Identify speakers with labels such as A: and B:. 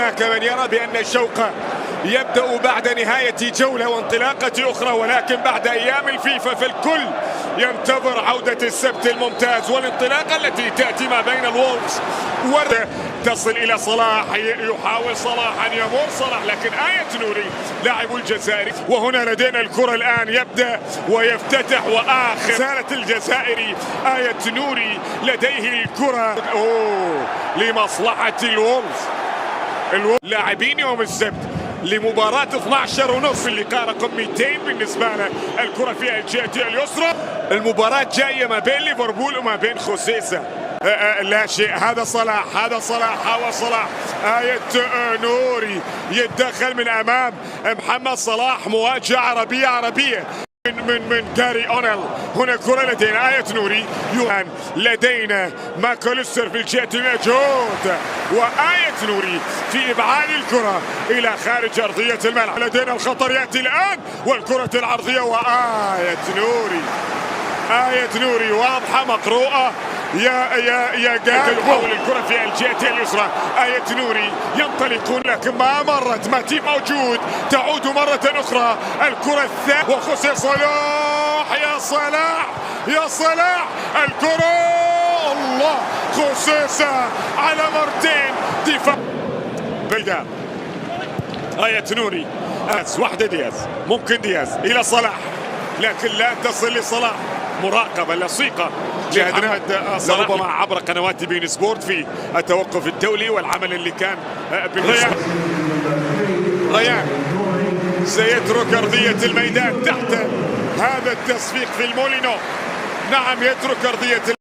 A: هناك من يرى بأن الشوق يبدأ بعد نهاية جولة وانطلاقة أخرى، ولكن بعد أيام الفيفا فالكل ينتظر عودة السبت الممتاز والانطلاقة التي تأتي ما بين الوولفز تصل إلى صلاح. يحاول صلاح أن يمر صلاح، لكن آية نوري لاعب الجزائر. وهنا لدينا الكرة الآن، يبدأ ويفتتح وآخر سالة الجزائري آية نوري لديه الكرة لمصلحة الوولفز. لاعبين يوم السبت لمباراة 12:30 اللقاء رقم 200 بالنسبة له. الكرة في الجهة اليسرى. المباراة جاية ما بين ليفربول وما بين خوسيسا. لا شيء. هذا صلاح حاول صلاح. آية نوري يتدخل من أمام محمد صلاح. مواجهة عربية من كاري أونيل. هنا كرة لدينا آية نوري. لدينا ماكوليستر في الجهة المجهود، وآية نوري في إبعاد الكرة إلى خارج أرضية الملعب. لدينا الخطر يأتي الآن والكرة العرضية، وآية نوري واضحة مقروءة. يا جاهل حول الكرة في الجهة اليسرى. آية نوري ينطلقون لكن ما مرت. ماتيب موجود، تعود مرة أخرى الكرة الثانية وخسر صلاح. يا صلاح الكرة الله. خوسيسا على مرتين دفاع بيداء. آية نوري واحدة دياز، ممكن دياز إلى صلاح لكن لا تصل لصلاح. مراقبة لصيقة لأدنى ربما عبر قنوات بين سبورت في التوقف الدولي والعمل اللي كان ريان سيترك أرضية الميدان تحت هذا التصفيق في المولينو. نعم يترك أرضية